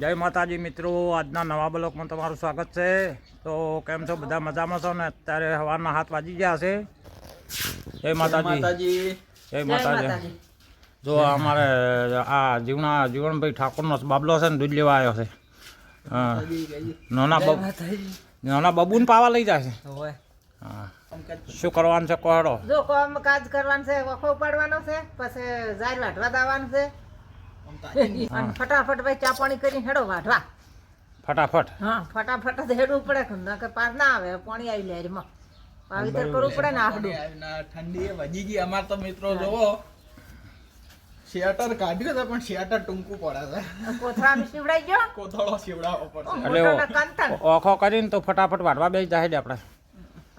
જય માતાજી મિત્રો, આજના નવા બ્લોગમાં તમારું સ્વાગત છે। તો કેમ છો બધા? મજામાં છો ને? અત્યારે સવારના 7 વાગી ગયા છે। જય માતાજી, જય માતાજી। જો અમારે આ જીવણભાઈ ઠાકોરનો બાબલો છે ને, દૂધ લેવા આવ્યો છે। નાના બબુને પાવા લઈ જાય છે। હા, શું કરવાનું છે કોહડો? જો કામ કાજ કરવાનું છે, વખો પાડવાનો છે, પછી ઝાર વાઢવા દાવાનું છે અને ફટાફટ ભાઈ ચા પાણી કરીને હેડો વાઢવા ફટાફટ। હા, ફટાફટ જ હેડવું પડે કે પાર ના આવે, પાણી આવી લે એમાં વાવેતર કરવું પડે ને આખડું ઠંડી એ વધી ગઈ। અમાર તો મિત્રો જોવો શેટર કાઢ્યું છે પણ શેટર ટૂંકું પડે છે। કોથળામાં સીવડાઈ ગયો, કોથળો સીવડાવવો પડશે એટલે ઓખો કરીને તો ફટાફટ વાઢવા બેસી જાય આપણે।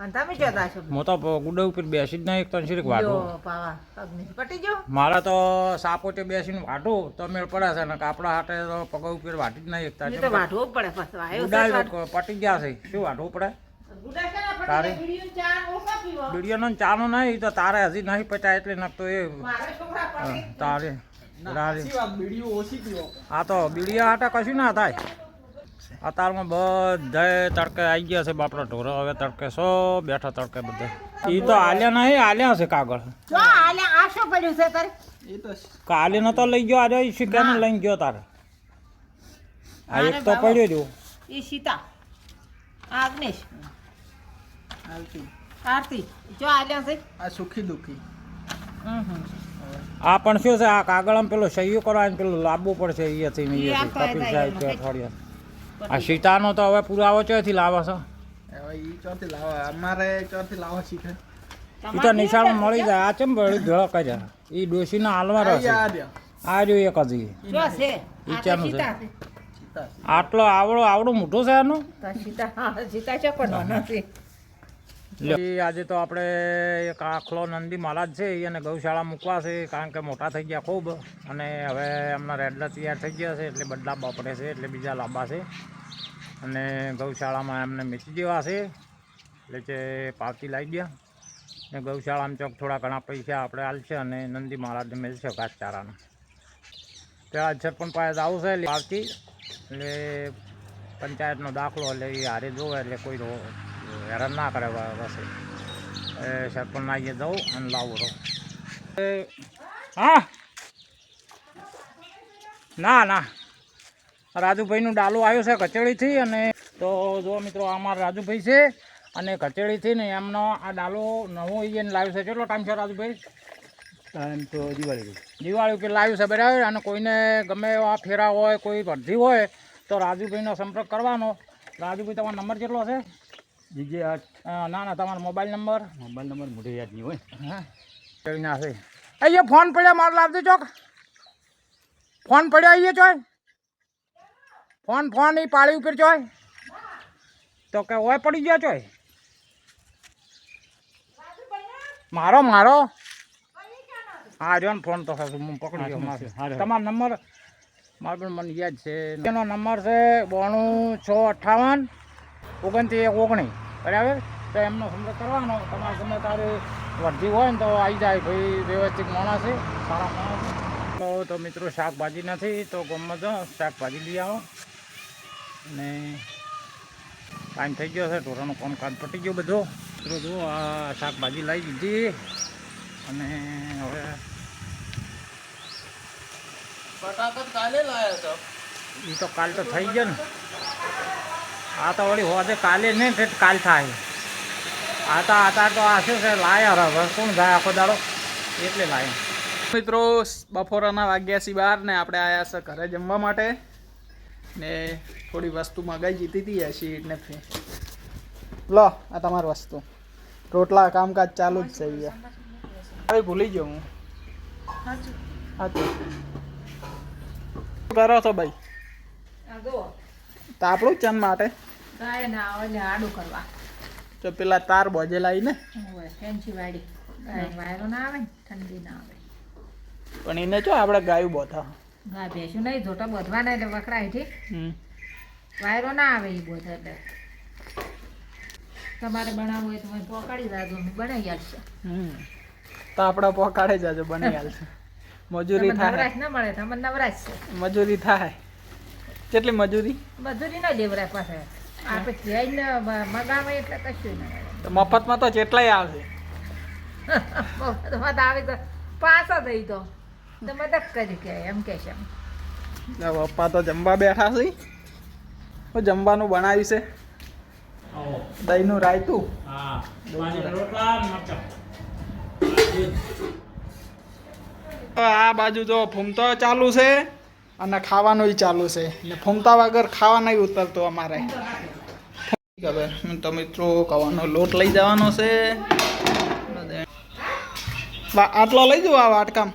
અને તમે જતા છો? હું તો ગુડા ઉપર બેસી જ નહીં, એક તો શીરીક વાઢું પાવા પગની પટી ગયો। મારે તો સાપોટે બેસીને વાઢું તો મેળ પડે છે ને, આપણા હાથે તો પગ ઉપર વાઢી જ નહીં એકતા। તો વાઢવું પડે, પછી આવ્યો પટી ગયા છે, શું વાઢવું પડે? તારે બીડીઓનો ચાનો નહીં તો તારે હજી નહીં પચાય એટલે નકતો એ તારે બીડીઓ ઓછી પીવો। આ તો બીડીયા હાટા કશું ના થાય। અત્યારમાં બધા તડકે આવી ગયા છે બાપડા ઢોરો, હવે તડકે સો બેઠા તડકે બધા। એ તો આલ્યા નહીં, આલ્યા છે કાગળ। આ શું પડ્યું છે તારે? એ તો કાલે નતો લઈ ગયો, આજે શીખ્યાને લઈને ગયો તારે। આ એક તો પડ્યો જો, એ સીતા આગનેશ આરતી જો આલ્યા છે આ સુખી દુખી। આ પણ શું છે, આ કાગળમાં પેલો સહીઓ કરવાનો પેલું લાવવું પડશે અહીંયાથી કપિલ સાહેબ કે અઠવાડિયા। આ સીતાનો તો હવે પુરાવો ચોથી લાવે છે? હવે ઈ ચોથી લાવો, અમારે ચોથી લાવો શીખે। એ તો નિશાળમાં મળી જાય। આ ચમ ભેળો કર્યા, એ ડોશીના હાલમાં રહેશે। આ જો એક હજી જો છે ઈ ચાનું છે, સીતા આટલો આવડો મોટો છે એનો। સીતા ચોકડનો નથી। આજે તો આપણે એક આખલો નંદી મહારાજ છે એને ગૌશાળા મૂકવા છે, કારણ કે મોટા થઈ ગયા ખૂબ, અને હવે એમના રેડલા તૈયાર થઈ ગયા છે એટલે બદલા બાપડે છે, એટલે બીજા લાંબા છે, અને ગૌશાળામાં એમને મીચી દેવા છે, એટલે જે પાવતી લાવી ગયા ને ગૌશાળામાં ચોક થોડા ઘણા પૈસા આપણે હાલશે અને નંદી મહારાજને મળશે ઘાસચારાને। ત્યાં સરપંચ પાસે આવું છે પાવતી, એટલે પંચાયતનો દાખલો, એટલે એ હારે જોવે એટલે કોઈ હેરાન ના કરે બસ। સરપંચ આવીએ જવું અને લાવું રહો। હા ના રાજુભાઈનું ડાલું આવ્યું છે કચેડીથી, અને તો જો મિત્રો અમારા રાજુભાઈ છે અને કચેડીથી ને એમનો આ ડાલો નવો એને લાવ્યું છે। કેટલો ટાઈમ છે રાજુભાઈ? ટાઈમ તો દિવાળી ઉપર લાવ્યું છે બરાબર। અને કોઈને ગમે એવા ફેરા હોય, કોઈ વર્ધી હોય તો રાજુભાઈનો સંપર્ક કરવાનો। રાજુભાઈ તમારો નંબર કેટલો છે? ના તમારો મોબાઈલ નંબર મોઢે યાદ નહીં હોય। હા ના છે અહીંયા ફોન પડ્યા મારે લાવજો ચોક, ફોન પડ્યો અહીંયા ચોય, ફોન એ પાળી ઉપર ચોય તો કે હોય પડી ગયો ચોય। મારો હા જો ને ફોન તો હું પકડી ગયો મારો। તમારો નંબર મારો પણ મને યાદ છે, એનો નંબર છે 92658 2919 બરાબર। તો એમનો સંપર્ક કરવાનો। તમારે ગમે તારે વર્ધી હોય ને તો આવી જાય ભાઈ, વ્યવસ્થિત માણસ છે, સારા માણસ છે। તો મિત્રો શાકભાજી નથી તો ગમમાં જો શાકભાજી લઈ આવો, અને ટાઈમ થઈ ગયો છે, ઢોરાનું કામકાજ પટી ગયો બધો। મિત્રો જો આ શાકભાજી લઈ દીધી, અને હવે ફટાફટ કાલે લાવ્યો તો એ તો કાલ તો થઈ ગયો ને, આ તો વળી હોજે કાલે નહીં તે કાલ થાય। આતા તો આ શું છે લાયા હવે કોણ જાય આખો દાડો, એટલે લાયા। મિત્રો બપોરના વાગ્યા છે 12 ને આપણે આવ્યા છે ઘરે જમવા માટે, ને થોડી વસ્તુ મગાઈ જીતી હતી એસી ને લો આ તમારી વસ્તુ, રોટલા કામકાજ ચાલુ જ છે અહીંયા। ભૂલી ગયો હું। શું કરો છો ભાઈ? તો આપણું ચંદ માટે આડું કરવા તો પેલા તાર બોજે લાવીને ફેન્સી વાડી વાયરો ના આવે, ઠંડી ના આવે, પણ એને જો આપણે ગાયું બોધા ગાય ભેંસું નહીં જોટા બોધવાના એટલે વખરાય છે, વાયરો ના આવે એ બોધ એટલે તમારે બનાવવું હોય તો મને પહોંચાડી દાદો બનાવી આવશે। તો આપણે પહોંચાડે જજો, બની હાલશે। મજૂરી થાય નવરાશ ના મળે, તમને નવરાશ છે, મજૂરી થાય। કેટલી મજૂરી મજૂરી ના દેવરા પાસે આપણે જઈને મગાવે એટલે કશું ના તો મફતમાં તો કેટલાય આવશે મફતમાં તો આવે તો પાછા થઈ તો મદદ કરી કે એમ કે છે પપ્પા તો જમવા બેઠા છે હું જમવાનું બનાવ્યું છે આવો દહીંનું રાયતું હા બાજરીના રોટલા ને મરચાં. તો આ બાજુ જો ફૂમતો ચાલુ છે અને ખાવાનું ચાલુ છે ને ફૂમતા વગર ખાવા નહીં ઉતરતું અમારે હવે તો મિત્રો કવાનો લોટ લઈ જવાનો છે આટલો લઈ જવું આ વાટકામ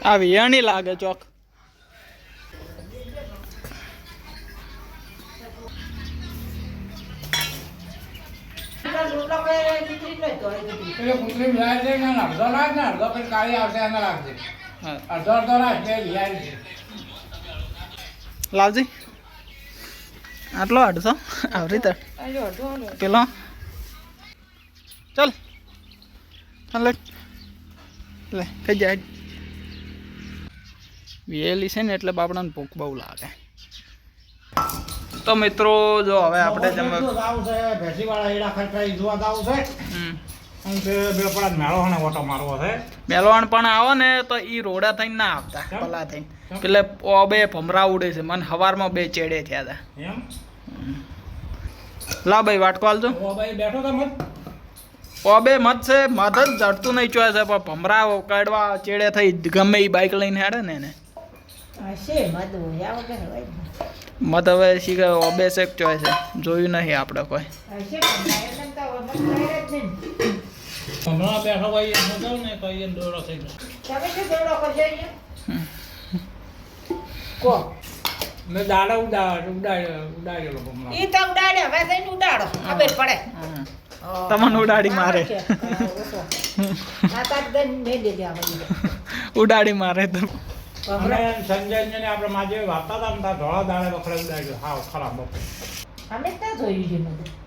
આ વિયાણી લાગે ચોક એટલે કુતરી મિલાય છે ને અડધો રાખ ને અડધો પછી કાળી આવશે એને રાખજે. હા અડધો રાખ બે લિયાય છે. લાવજી આટલો અડધો આવરી તર પેલો ચલ લે લે કઈ જાય વેલી છે ને એટલે બાપડાને ભૂખ બહુ લાગે તો મિત્રો જો હવે આપણે જમવા આવું છે ભેંસીવાળા એડા ખર્ચાઈ જોવા આવું છે હમ અને તે બે પડા મેળો ને ઓટો મારવો છે. મેલવાણ પણ આવો ને તો ઈ રોડા થઈને ના આવતા પલા થઈને પેલે ઓ બે ભમરા ઉડે છે મને હવારમાં બે ચેડે થયા હતા એમ લા ભાઈ વાટકો હાલજો ઓ ભાઈ બેઠો તો મત ઓ બે મત છે મત જ જડતું નહીં ચોય છે પણ ભમરા કાઢવા ચેડે થઈ ગમે એ બાઇક લઈને હેડે ને એને હશે મધ હોય વગર હોય મત હવે શીખે ઓ બે શેક ચોય છે જોયું નહીં આપણે કોઈ હશે પણ તો મધ જ નહીં હમણાં બેઠો ભાઈ એમ જાવ ને તો એ દોડો થઈ ગયો. તમે શું દોડો કરજો અહીંયા કો મેં દાડા ઉડાડેલો હમણાં. ઈ તો ઉડાડે હવે જઈને ઉડાડો ખબર પડે તમને ઉડાડી મારે આ તાર દન મે દે દે આ ઉડાડી મારે તો અને સંજયને આપણે માજે વાપતા હતા ને ત્યાં ધોળા દાડે વખડે ઉડાડ્યો હાવ ખરાબ બપોર. અમે ત્યાં જોયું છે મધ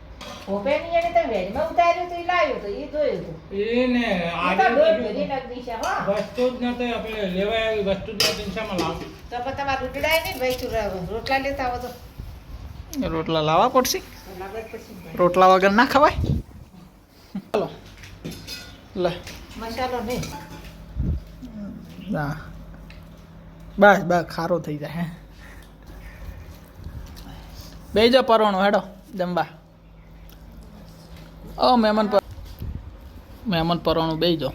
ઓપેની એને તો વેજમાં ઉતાર્યું તો ઈ લાવ્યો તો ઈ જોયું તો એને ઈ તો ડોલ ભરી નાખી છે હા વસ્તુ જ નથી આપણે લેવાય આવી વસ્તુ જ નથી શામાં લાવ. તો પણ તમારે ઉડાય નહીં ભાઈ તું રોટલા લેતા આવો તો રોટલા લાવવા પડશે લાગે જ પછી રોટલા વગર ના ખવાય ચાલો લે મસાલો નહીં ના બસ બસ ખારો થઈ જાય બે જો પરણો હેડો જમવા ઓ મહેમાન પરણું બે જો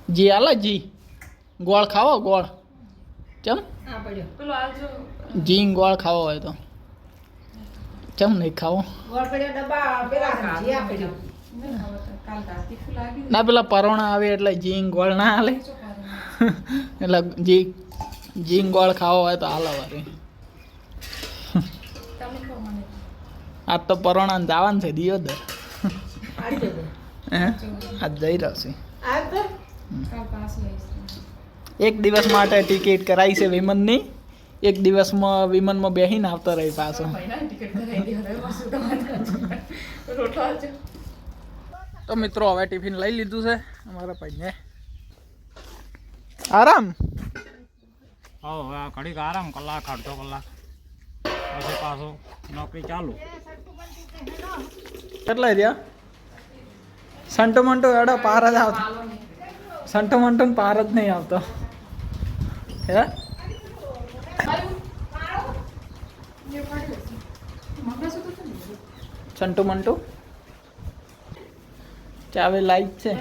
જી હાલો જી ગોળ ખાવો ગોળ ચમ આ પડ્યો પેલો આલજો જી ગોળ ખાવો હોય તો ચમ નહીં ખાવો ગોળ પડ્યો ડબ્બા પેલા જીયા પડ્યો ના પેલા પરોણા આવે એટલે જી ગોળ ના હાલે એટલે જી ગોળ ખાવો હોય તો હાલો વારી આજ તો પરોણા જવાનું છે દિયોદર આલજો હે આજ જઈ રહ્યો છે આ તો એક દિવસ માટે ટિકિટ કરાવી છે વિમાનની એક દિવસમાં વિમાનમાં બેસીને આવતો રહી પાછો તો મિત્રો હવે ટિફિન લઈ લીધું છે અમારા ભાઈને આરામ હા હવે આ ઘડીક આરામ કલાક અડધો કલાક પછી પાછું નોકરી ચાલુ. કેટલા રહ્યા સંટો મંટો એડો પાર જ આવતો સંટો મંટો પાર જ નહીં આવતો હે સંટુ મંટુ ચાવી લાઈટ છે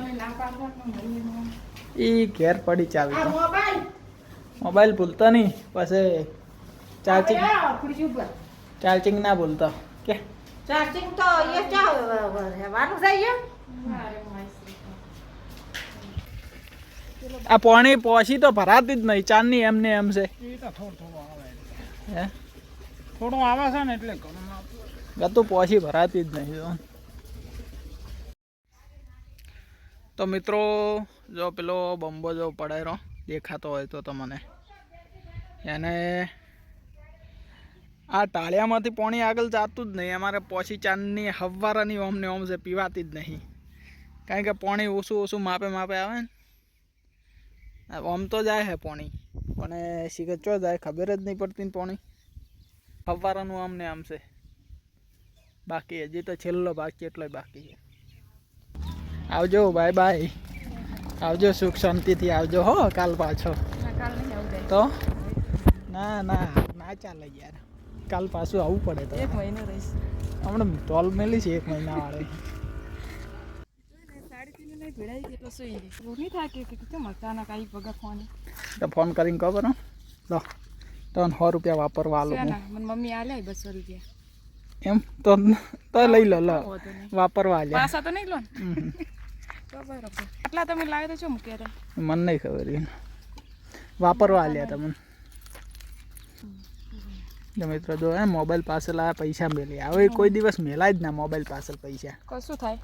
એ ઘેર પડી ચાવી તો મોબાઈલ મોબાઈલ ભૂલતો નહીં પછી ચાર્જિંગ ખુરશી ઉપર ચાર્જિંગ ના ભૂલતો કે ચાર્જિંગ તો એ ચા વાનું થાય આ પાણી પહોંચી તો ભરાતી જ નહીં ચાંદની એમને એમ છે એ તો થોડું આવે હે થોડું આવે છે ને એટલે ઘણું ગતું પહોંચી ભરાતી જ નહીં તો મિત્રો જો પેલો બંબો જો પડાયરો દેખાતો હોય તો તમને એને આ ટાળિયામાંથી પાણી આગળ જતું જ નહીં અમારે પોછી ચાંદની હવારાની ઓમ ને ઓમ છે પીવાતી જ નહીં કારણ કે પાણી ઓછું માપે આવે ને આમ તો જાય હે પોણી પણ શીખર ચો જાય ખબર જ નહીં પડતી ને પોણી ફવારાનું આમ ને આમ છે બાકી હજી તો છેલ્લો બાકી એટલો બાકી છે આવજો બાય બાય આવજો સુખ શાંતિથી આવજો હો કાલ પાછો તો ના ના ના ચાલે યાર કાલ પાછું આવવું પડે તો 1 મહિનો રહીશ હમણાં ટોલ મેલી છે 1 મહિના વાળે ફોન કરીને કહો બરો લો તો 100 રૂપિયા વાપરવા આલો મમ્મી આલે 200 રૂપિયા એમ તો લઈ લો લો વાપરવા આલ્યા પાસા તો નહીં લો તો બરોબર એટલા તમે લાવે તો શું મૂક્યા હતા મને નહીં ખબર વાપરવા આલ્યા તમને જો મિત્રો જો મોબાઈલ પાછળ આ પૈસા મેલી હવે કોઈ દિવસ મેલાય જ ના મોબાઈલ પાછળ પૈસા કશું થાય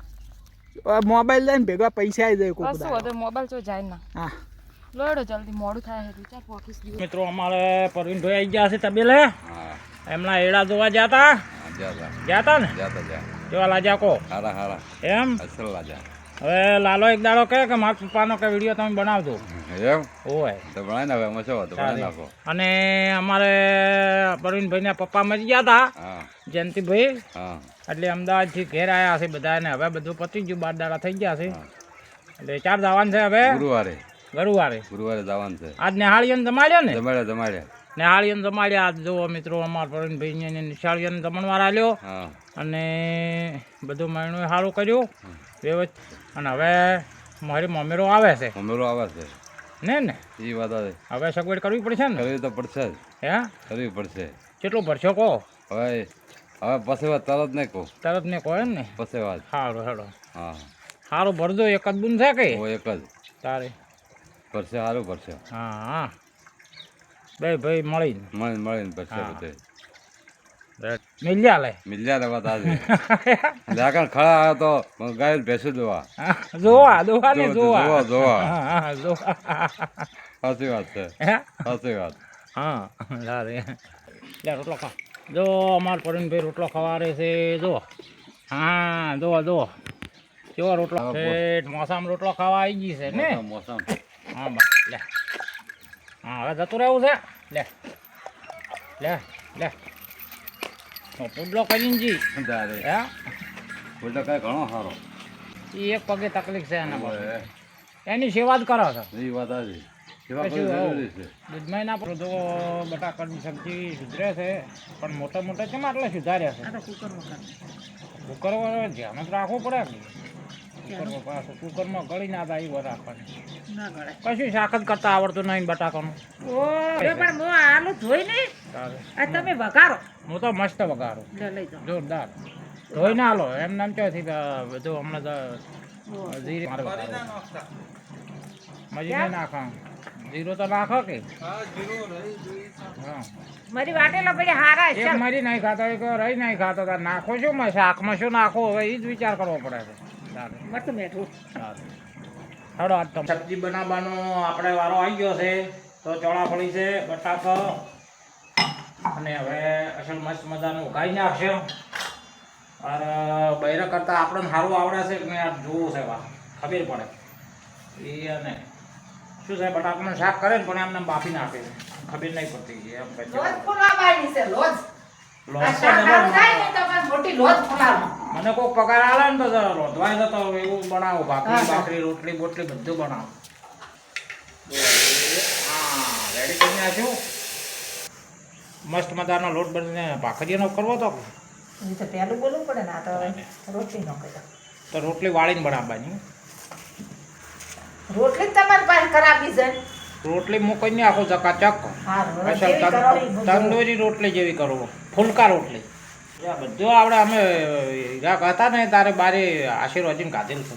મોબાઈલ લઈને ભેગા પૈસા આવી જાય કોઈ કશું વધુ મોબાઈલ તો જાય ના હા લોડો જલ્દી મોડું થાય છે ચાર પોકીસ દિવસ મિત્રો અમારે પરવીનભાઈ આવી ગયા છે તબેલે એમના એડા જોવા ગયા હતા ને કેવા લાગ્યા કો એમ હવે લાલો એક દાડો કહે કે મારા પપ્પાનો કે વિડીયો તમે બનાવજો અને અમારે પરવીનભાઈના પપ્પા મરી ગયા હતા જયંતિભાઈ એટલે અમદાવાદથી ઘેર આવ્યા છે બધા ને હવે બધું પતી ગયું 12 દાડા થઈ ગયા છે એટલે 4 જવાનું છે હવે ગુરુવારે જવાનું છે આજ નેહાળીઓને જમાડ્યો ને જમાડ્યા નેહાળીઓને જમાડ્યા આજ જુઓ મિત્રો અમારા પરવીનભાઈ નિશાળીઓને જમણવાર આલ્યો અને બધું મહિનો સારું કર્યું વ્યવસ્થિત અને હવે મારી મમ્મીરો આવે છે ને એ વાત હવે સગવડ કરવી પડશે ને કરવી તો પડશે જ હે કરવી પડશે કેટલો ભરશો કહો હવે પછી વાત તરત નહીં કહું તરત ને કહો એમ ને પછી વાત સારું હેડો હા સારું ભરજો એક જ બુન છે કે એક જ તારે પડશે સારું પડશે હા હા બે ભાઈ મળીને મળીને પડશે બધે મિલ્યા લે મિલ્યા વાત આજે લાગણ ખડા આવ્યો તો ગાય ભેંસું જોવા ને જોવા જોવા હા સાચી વાત છે સાચી વાત હા લે રોટલો ખા જો અમાર પરવીનભાઈ રોટલો ખવારે છે જો હા જો કેવો રોટલો મોસમ રોટલો ખાવા આવી ગઈ છે ને મોસમ હા બા લે હા હવે જતું રહેવું છે લે લે લે પુડલો કરીને જી હે પુડલો કઈ ઘણો સારો એ એક પગે તકલીફ છે એના પાસે એની સેવા જ કરો છો એ વાત આજે દૂધમાં ના પડો તો બટાકાની સબ્જી સુધરે છે પણ મોટા મોટા કેમ આટલા સુધાર્યા છે કુકર ધ્યાન જ રાખવું પડે ને પાછું કુકરમાં ગળી ના થાય એવો રાખવાની કશું શાક જ કરતા આવડતું નહીં બટાકાનું પણ હું આલુ ધોઈ નહીં આ તમે વઘારો હું તો મસ્ત વઘારું લઈ જાઓ જોરદાર ધોઈ ના લો એમ નામ ચોથી બધું હમણાં જીરી મજી નહીં નાખા જીરો તો નાખો કે હા મારી વાટેલા ભાઈ હારા છે એક મરી નહીં ખાતો એક રહી નહીં ખાતો તાર નાખો શું શાકમાં શું નાખો હવે એ જ વિચાર કરવો પડે છે મસ્ત મેઠું સારું આજ તો સબ્જી બનાવવાનો આપણે વારો આવી ગયો છે તો ચોળાફળી છે બટાકા અને હવે અસલ મસ્ત મજાનું ઉગાઈ નાખશે અને બૈરા કરતાં આપણને સારું આવડે છે કે આ જોવું છે વા ખબર પડે એ અને શું છે બટાકાનું શાક કરે ને પણ એમને બાફી નાખે છે ખબર નહીં પડતી એમ લોજ ફુલાવાની છે લોજ લોજ આ શાક આવું થાય ને તો બસ મોટી લોજ ફુલાવો મને કોઈ પગાર આવે ને તો રોધવાય જતો એવું બનાવું ભાખરી રોટલી બોટલી બધું બનાવું હા રેડી કરી નાખ્યું મસ્ત મજાનો લોટ બનીને ભાખરીનો કરવો તો એ તો પહેલું બોલવું પડે ને આ તો રોટલી નો કર્યો તો રોટલી વાળીને બનાવવાની રોટલી તમારી પાસે ખરાબી છે રોટલી મૂકીને આખો ચકાચક તંદૂરી રોટલી જેવી કરવો ફુલકા રોટલી બધું આપણે અમે હીરા હતા ને તારે બારે આશીર્વાદીને કાઢેલ છે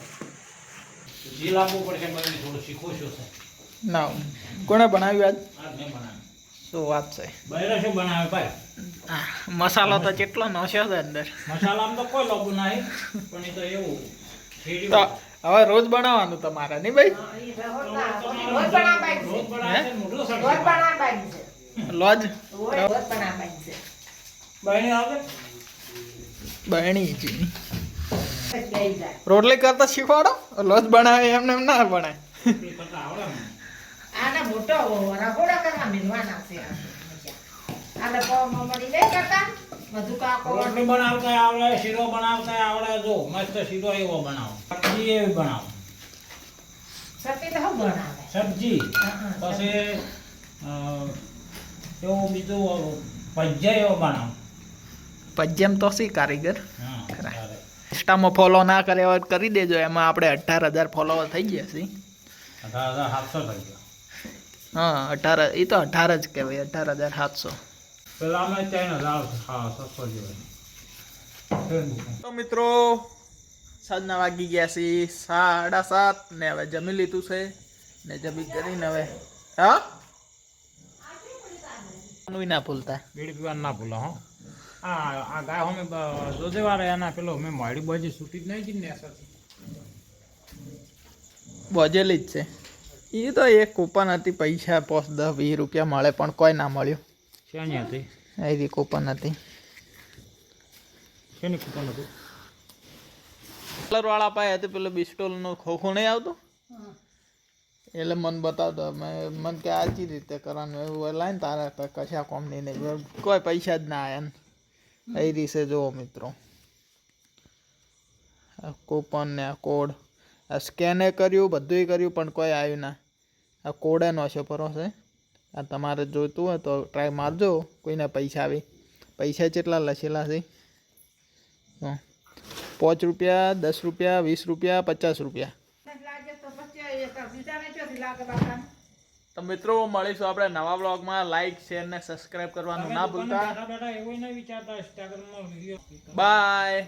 જી લાવવું પડશે મને થોડું શીખવું શું છે ના કોણે બનાવ્યું આજ મેં બનાવ્યું શું વાત છે બહેરા શું બનાવે ભાઈ મસાલો તો કેટલો નોશ્યો છે અંદર મસાલામાં તો કોઈ લોબુ નહીં પણ એ તો એવું તો હવે રોજ બનાવવાનું તમારે નહીં ભાઈ રોજ બનાવવાની છે લોજ રોજ બનાવવાની છે બહેણી આવે બહેણી જી બેહી જાય રોટલી કરતા શીખવાડો લોજ બનાવે એમને એમ ના બનાય કરતા આવડે ને મોટો રગોડા કરવા મિલવાના છે આ ડબ્બામાં મળી નહીં કરતા બધું કાકો રોટલી બનાવતા આવડે, શીરો બનાવતા આવડે. જો મસ્ત શીરો એવો બનાવો, સબ્જી એવી બનાવો, સતી તો હું બનાવે સબ્જી. પછી એવું બીજું ભજીયા એવો બનાવો. પજ્જમ તો સી કારીગર હા, ચાલે. ઇન્સ્ટામાં ફોલો ના કરે હોય તો કરી દેજો. એમાં આપણે 18,000 ફોલોવર થઈ ગયા છે. 18,700 થઈ ગયો. હા 18, એ તો 18 જ કહેવાય, 18,700. પેલા અમે 3,700 જેવા. તો મિત્રો સાંજના વાગી ગયા છે 7:30 ને હવે જમી લીધું છે ને જમી કરીને હવે હા ના ભૂલતા બીડી પીવાનું ના ભૂલો હો. આ ગાય અમે જોજેવારે એના પેલો મેં મોડી બાજી છૂટી જ નહીં કી ને અસરથી. બોજેલી જ છે. એ તો એક કૂપન હતી, પૈસા 5, 10, 20 રૂપિયા મળે પણ કોઈ ના મળ્યું. શેની હતી? એવી કૂપન હતી. શેની કૂપન હતું? કલરવાળા પાસે હતી, પેલું બિસ્ટોલનું ખોખું નહીં આવતું એટલે મને બતાવતો. મને કે આ ચી રીતે કરવાનું એવું લાઈને તારા તો કશા કોમની નહીં, કોઈ પૈસા જ ના આવ્યા ને એ રીતે જુઓ મિત્રો. આ કૂપન ને આ કોડ, આ સ્કેને કર્યું, બધુંય કર્યું પણ કોઈ આવ્યું ના. આ કોડ એનો છે ભરોસે. આ તમારે જોઈતું હોય તો ટ્રાય મારજો, કોઈને પૈસા આવે. પૈસા કેટલા લખેલા છે? 5 રૂપિયા, 10 રૂપિયા, 20 રૂપિયા, 50 રૂપિયા. લાગે તો પછી બીજાને ચોથી લાગે બાપા તો મિત્રો મળીશું આપણે નવા બ્લોગમાં. લાઈક, શેર ને સબસ્ક્રાઇબ કરવાનું ના ભૂલતા. બેઠા બેઠા એવું નહીં વિચારતા ઇન્સ્ટાગ્રામમાં વિડીયો. બાય.